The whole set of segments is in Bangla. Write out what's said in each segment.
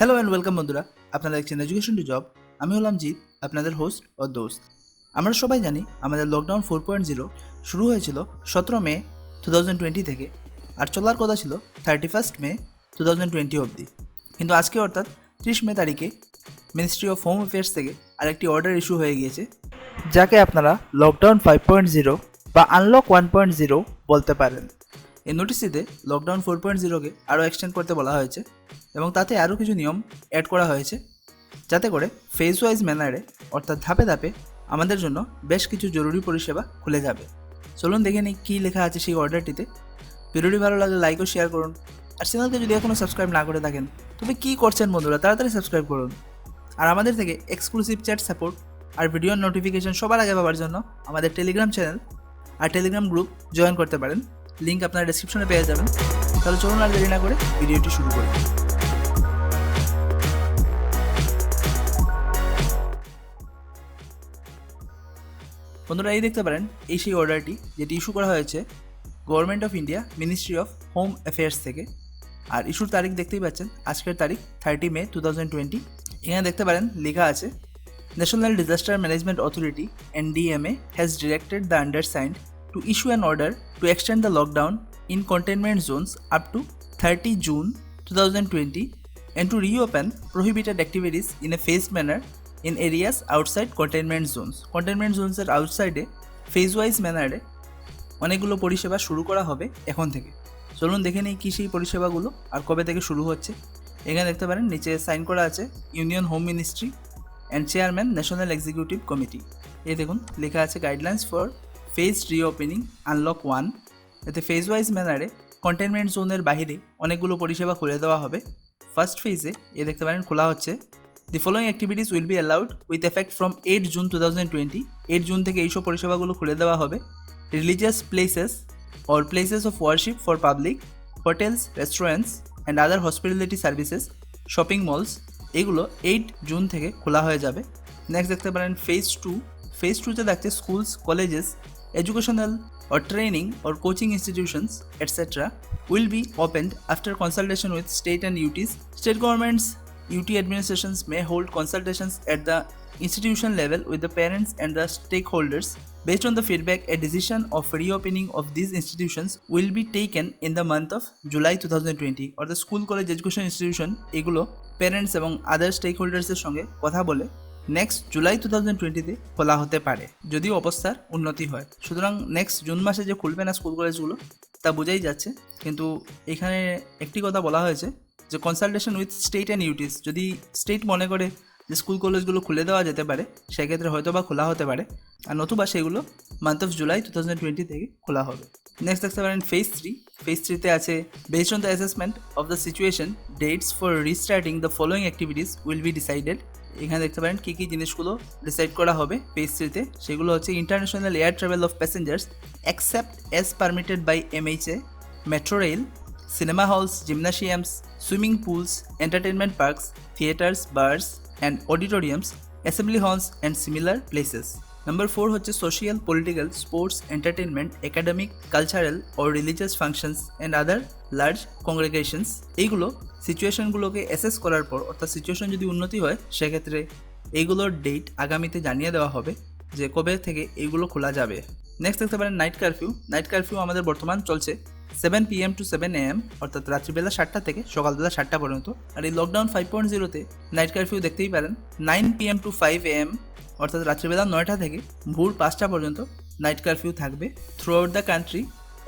হ্যালো অ্যান্ড ওয়েলকাম বন্ধুরা, আপনারা দেখছেন এডুকেশন টু জব। আমি হলাম জিৎ, আপনাদের হোস্ট ও দোস্ত। আমরা সবাই জানি আমাদের লকডাউন 4.0 শুরু হয়েছিল 17 মে 2020 থেকে, আর চলার কথা ছিল 31 মে 2020 অবধি। কিন্তু আজকে অর্থাৎ 30 মে তারিখে মিনিস্ট্রি অফ হোম অ্যাফেয়ার্স থেকে আরেকটি অর্ডার ইস্যু হয়ে গিয়েছে, যাকে আপনারা লকডাউন 5.0 বা আনলক 1.0 বলতে পারেন। এই নোটিশটিতে লকডাউন 4.0কে আরও এক্সটেন্ড করতে বলা হয়েছে এবং তাতে আরও কিছু নিয়ম অ্যাড করা হয়েছে, যাতে করে ফেজ ওয়াইজ ম্যানারে অর্থাৎ ধাপে ধাপে আমাদের জন্য বেশ কিছু জরুরি পরিষেবা খুলে যাবে। চলুন দেখে নিই কী লেখা আছে সেই অর্ডারটিতে। ভিডিওটি ভালো লাগলে লাইক ও শেয়ার করুন, আর চ্যানেলকে যদি এখনও সাবস্ক্রাইব না করে থাকেন তবে কী করছেন বন্ধুরা, তাড়াতাড়ি সাবস্ক্রাইব করুন। আর আমাদের থেকে এক্সক্লুসিভ চ্যাট সাপোর্ট আর ভিডিওর নোটিফিকেশন সবার আগে পাওয়ার জন্য আমাদের টেলিগ্রাম চ্যানেল আর টেলিগ্রাম গ্রুপ জয়েন করতে পারেন। লিঙ্ক আপনারা ডেসক্রিপশনে পেয়ে যাবেন। তাহলে চলুন আর দেরি না করে ভিডিওটি শুরু করি। বন্ধুরা, এই দেখতে পারেন এই সেই অর্ডারটি যেটি ইস্যু করা হয়েছে government of India ministry of home affairs থেকে। আর ইস্যুর তারিখ দেখতেই পাচ্ছেন, আজকের তারিখ 30 মে 2020। এখানে দেখতে পারেন লেখা আছে, national disaster management authority NDMA has directed the undersigned to issue an order to extend the lockdown in containment zones up to 30 June 2020 and to reopen prohibited activities in a phased manner in areas outside containment zones. Containment zones এর আউটসাইডে ফেজ ওয়াইজ ম্যানারে অনেকগুলো পরিষেবা শুরু করা হবে এখন থেকে। চলুন দেখে নিই কী সেই পরিষেবাগুলো আর কবে থেকে শুরু হচ্ছে। এখানে দেখতে পারেন নিচে সাইন করা আছে union home ministry and chairman national executive committee. এই দেখুন লেখা আছে guidelines for phase reopening unlock 1। এতে ফেজ ওয়াইজ ম্যানারে কন্টেনমেন্ট জোনের বাইরে অনেকগুলো পরিষেবা খুলে দেওয়া হবে। ফার্স্ট ফেজে দেখতে পারেন খোলা হচ্ছে, the following activities will be allowed with effect from 8 June 2020। 8 June থেকে এইসব পরিষেবাগুলো খুলে দেওয়া হবে। Religious places or places of worship for public, hotels, restaurants and other hospitality services, shopping malls, এগুলো 8 জুন থেকে খোলা হয়ে যাবে। নেক্সট দেখতে পারেন ফেজ 2। ফেজ 2তে দেখছে schools, colleges, educational or training or coaching institutions, etc. will be opened after consultation with state and UTs. State governments, UT administrations may hold consultations at the institution level with the parents and the stakeholders. Based on the feedback, a decision of reopening of these institutions will be taken in the month of July 2020. Or the school, college, education institution এগুলো parents এবং other stakeholders এর সঙ্গে কথা বলে নেক্সট জুলাই 2020-তে খোলা হতে পারে যদি অবস্থার উন্নতি হয়। সুতরাং নেক্সট জুন মাসে যে খুলবে না স্কুল কলেজগুলো তা বোঝাই যাচ্ছে, কিন্তু এখানে একটি কথা বলা হয়েছে যে কনসালটেশন উইথ স্টেট অ্যান্ড ইউটিস। যদি স্টেট মনে করে যে স্কুল কলেজগুলো খুলে দেওয়া যেতে পারে, সেক্ষেত্রে হয়তো বা খোলা হতে পারে, আর নতুবা সেগুলো মান্থ অফ জুলাই 2020 থেকে খোলা হবে। নেক্সট দেখতে পারেন ফেজ 3। ফেজ 3-তে আছে based on the assessment of the situation, dates for restarting the following activities will be decided. এখানে দেখতে পারেন কী কী জিনিসগুলো ডিসাইড করা হবে ফেজ 3-তে। সেগুলো হচ্ছে international air travel of passengers except as permitted by MHA, metro rail, cinema halls, gymnasiums, swimming pools, entertainment parks, theatres, bars and auditoriums, assembly halls and similar places. Number 4 হচ্ছে social, political, sports, entertainment, academic, cultural ও religious functions and other large congregations. এইগুলো সিচুয়েশনগুলোকে অ্যাসেস করার পর, অর্থাৎ সিচুয়েশন যদি উন্নতি হয় সেক্ষেত্রে এইগুলোর ডেট আগামীতে জানিয়ে দেওয়া হবে যে কবে থেকে এইগুলো খোলা যাবে। নেক্সট দেখতে পারেন নাইট কারফিউ। নাইট কারফিউ আমাদের বর্তমান চলছে 7 PM to 7 AM, অর্থাৎ রাত্রিবেলা 7টা থেকে সকালবেলা 7টা পর্যন্ত। আর এই লকডাউন 5.0-তে নাইট কারফিউ দেখতেই পারেন 9 PM to 5 AM, অর্থাৎ রাত্রিবেলা 9টা থেকে ভোর 5টা পর্যন্ত নাইট কারফিউ থাকবে through out the country.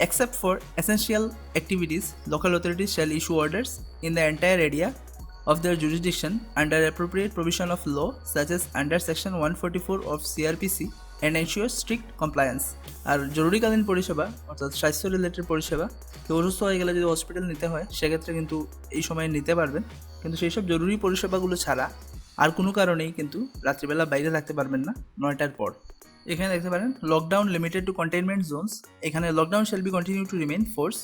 Except for essential activities, local authorities shall issue orders in the entire area of their jurisdiction under appropriate provision of law, such as under section 144 of CRPC, and ensure strict compliance. আর জরুরিকালীন পরিষেবা অর্থাৎ স্বাস্থ্য রিলেটেড পরিষেবা, কেউ অসুস্থ হয়ে গেলে যদি হসপিটাল নিতে হয় সেক্ষেত্রে কিন্তু এই সময় নিতে পারবেন, কিন্তু সেই সব জরুরি পরিষেবাগুলো ছাড়া আর কোনো কারণেই কিন্তু রাত্রিবেলা বাইরে থাকতে পারবেন না 9টার পর। এখানে দেখতে পারেন lockdown limited to containment zones. এখানে lockdown shall be continue to remain force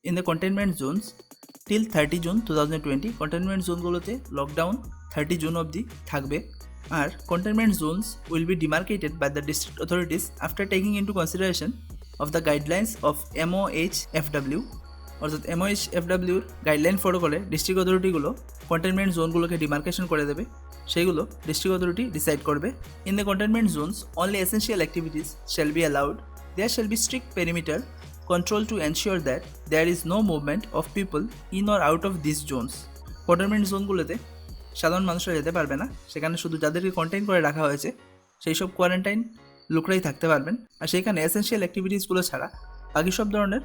in the containment zones till 30 June 2020। Containment জোনগুলোতে লকডাউন 30 জুন অবধি থাকবে। আর containment zones will be demarcated by the district authorities after taking into consideration of the guidelines of MOHFW অর্থাৎ MOHFWর গাইডলাইন ফলো করে ডিস্ট্রিক্ট অথরিটিগুলো কন্টেনমেন্ট জোনগুলোকে ডিমার্কেশন করে দেবে, সেইগুলো ডিস্ট্রিক্ট অথরিটি ডিসাইড করবে। In the containment zones only essential activities shall be allowed. There shall be strict perimeter control to ensure that there is no movement of people in or out of these zones. Containment জোনগুলোতে সাধারণ মানুষরা যেতে পারবে না, সেখানে শুধু যাদেরকে কন্টেইন করে রাখা হয়েছে সেই সব কোয়ারেন্টাইন লোকরাই থাকতে পারবেন। আর সেইখানে এসেন্সিয়াল অ্যাক্টিভিটিসগুলো ছাড়া বাকি সব ধরনের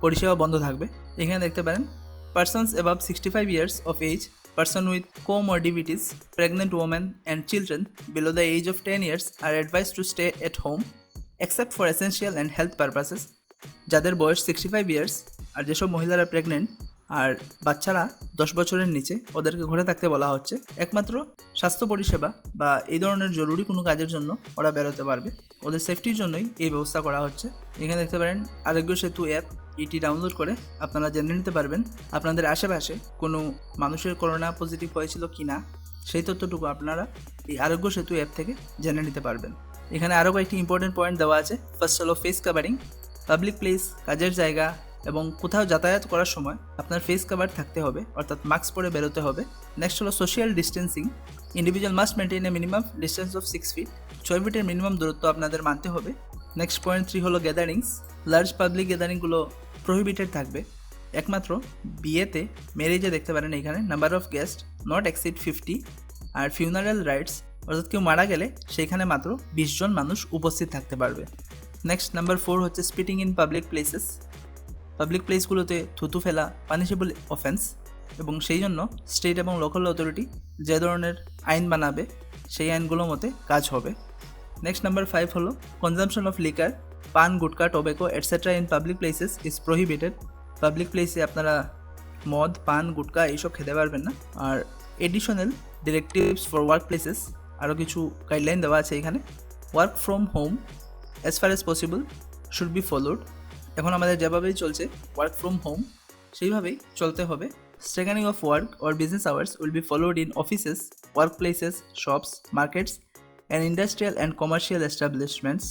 পরিষেবা বন্ধ থাকবে। এখানে দেখতে পারেন persons above 65 years of age, person with comorbidities, pregnant women and children below the age of 10 years are advised to stay at home except for essential and health purposes. যাদের বয়স 65 ইয়ার্স আর যেসব মহিলারা প্রেগনেন্ট আর বাচ্চারা 10 বছরের নিচে, ওদেরকে ঘরে থাকতে বলা হচ্ছে। একমাত্র স্বাস্থ্য পরিষেবা বা এই ধরনের জরুরি কোনো কাজের জন্য ওরা বেরোতে পারবে, ওদের সেফটির জন্যই এই ব্যবস্থা করা হচ্ছে। এখানে দেখতে পারেন আরোগ্য সেতু অ্যাপ, এটি ডাউনলোড করে আপনারা জেনে নিতে পারবেন আপনাদের আশেপাশে কোনো মানুষের করোনা পজিটিভ হয়েছিল কি না, সেই তথ্যটুকু আপনারা এই আরোগ্য সেতু অ্যাপ থেকে জেনে নিতে পারবেন। এখানে আরও কয়েকটি ইম্পর্টেন্ট পয়েন্ট দেওয়া আছে। ফার্স্ট হলো ফেস কাভারিং। পাবলিক প্লেস, কাজের জায়গা এবং কোথাও যাতায়াত করার সময় আপনার ফেস কাভার থাকতে হবে, অর্থাৎ মাস্ক পরে বেরোতে হবে। নেক্সট হলো social distancing. Individual must maintain a minimum distance of 6 feet. 6 ফিটের মিনিমাম দূরত্ব আপনাদের মানতে হবে। নেক্সট পয়েন্ট 3 হলো গ্যাদারিংস। লার্জ পাবলিক গ্যাদারিংগুলো প্রহিবিটেড থাকবে। একমাত্র বিয়েতে, ম্যারেজে দেখতে পারেন এখানে number of guest not exceed 50। আর ফিউনারাল রাইটস, অর্থাৎ কেউ মারা গেলে সেইখানে মাত্র 20 জন মানুষ উপস্থিত থাকতে পারবে। নেক্সট নাম্বার 4 হচ্ছে spitting in public places. Public প্লেসগুলোতে থুতু ফেলা পানিশেবল অফেন্স, এবং সেই জন্য স্টেট এবং লোকাল অথরিটি যে ধরনের আইন বানাবে সেই আইনগুলো মতে কাজ হবে। নেক্সট নাম্বার 5 হলো consumption of liquor. Paan, gutka, tobacco etcetera in public places is prohibited. Public প্লেসে আপনারা মদ, পান, গুটকা এইসব খেতে পারবেন না। আর additional directives for work places, আরও কিছু গাইডলাইন দেওয়া আছে এখানে। Work from home as far as possible should be followed. এখন আমাদের যেভাবেই চলছে ওয়ার্ক ফ্রম হোম সেইভাবেই চলতে হবে। স্ট্রেগেনিং of work or business hours will be followed in offices, workplaces, shops, markets and industrial and commercial establishments.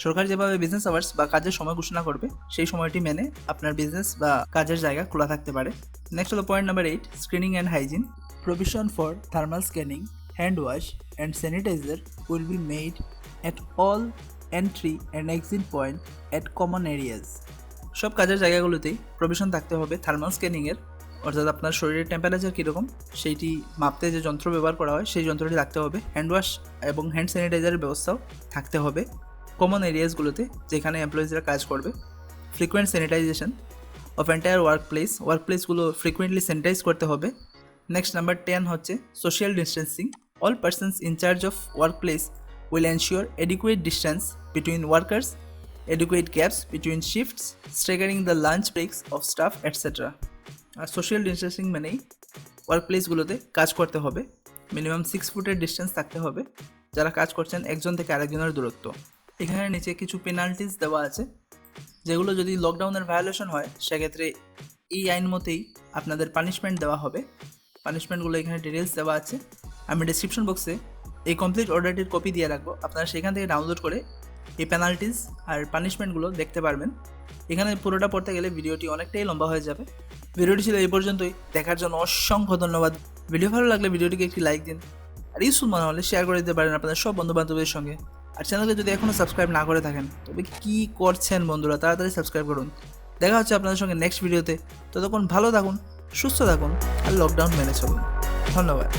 সরকার যেভাবে বিজনেস আওয়ার্স বা কাজের সময় ঘোষণা করবে সেই সময়টি মেনে আপনার বিজনেস বা কাজের জায়গা খোলা থাকতে পারে। নেক্সট হলো point number 8, screening and hygiene. Provision for thermal scanning, hand wash and sanitiser will be made at all entry and exit point at common areas. সব কাজের জায়গাগুলোতেই প্রভিশন থাকতে হবে থার্মাল স্ক্যানিংয়ের, অর্থাৎ আপনার শরীরের টেম্পারেচার কীরকম সেইটি মাপতে যে যন্ত্র ব্যবহার করা হয় সেই যন্ত্রটি থাকতে হবে। হ্যান্ড ওয়াশ এবং হ্যান্ড স্যানিটাইজারের ব্যবস্থাও থাকতে হবে কমন এরিয়াসগুলোতে যেখানে এমপ্লয়িজরা কাজ করবে। ফ্রিকুয়েন্ট স্যানিটাইজেশন অফ এন্টায়ার ওয়ার্কপ্লেসগুলো ফ্রিকুয়েন্টলি স্যানিটাইজ করতে হবে। নেক্সট নাম্বার 10 হচ্ছে social distancing. All persons in charge of workplace will ensure adequate distance between workers, adequate gaps between shifts, staggering the lunch breaks of staff, etc. আর সোশ্যাল ডিস্টেন্সিং মানেই ওয়ার্কপ্লেসগুলোতে কাজ করতে হবে, মিনিমাম 6 ফুটের ডিস্টেন্স থাকতে হবে যারা কাজ করছেন একজন থেকে আরেকজনের দূরত্ব। এখানে নিচে কিছু পেনাল্টিস দেওয়া আছে, যেগুলো যদি লকডাউনের ভায়োলেশন হয় সেক্ষেত্রে এই আইন মতেই আপনাদের পানিশমেন্ট দেওয়া হবে। পানিশমেন্টগুলো এখানে ডিটেলস দেওয়া আছে। আমি ডিসক্রিপশন বক্সে এই কমপ্লিট অর্ডারটির কপি দিয়ে রাখবো, আপনারা সেখান থেকে ডাউনলোড করে এই পেনাল্টিস আর পানিশমেন্টগুলো দেখতে পারবেন। এখানে পুরোটা পড়তে গেলে ভিডিওটি অনেকটাই লম্বা হয়ে যাবে। ভিডিওটি ছিল এই পর্যন্তই, দেখার জন্য অসংখ্য ধন্যবাদ। ভিডিও ভালো লাগলে ভিডিওটিকে একটি লাইক দিন, আর ইউজফুল মনে হলে শেয়ার করে দিতে পারেন আপনাদের সব বন্ধুবান্ধবদের সঙ্গে। আর চ্যানেলকে যদি এখনও সাবস্ক্রাইব না করে থাকেন তবে কী করছেন বন্ধুরা, তাড়াতাড়ি সাবস্ক্রাইব করুন। দেখা হচ্ছে আপনাদের সঙ্গে নেক্সট ভিডিওতে। ততক্ষণ ভালো থাকুন, সুস্থ থাকুন আর লকডাউন মেনে চলুন। ধন্যবাদ।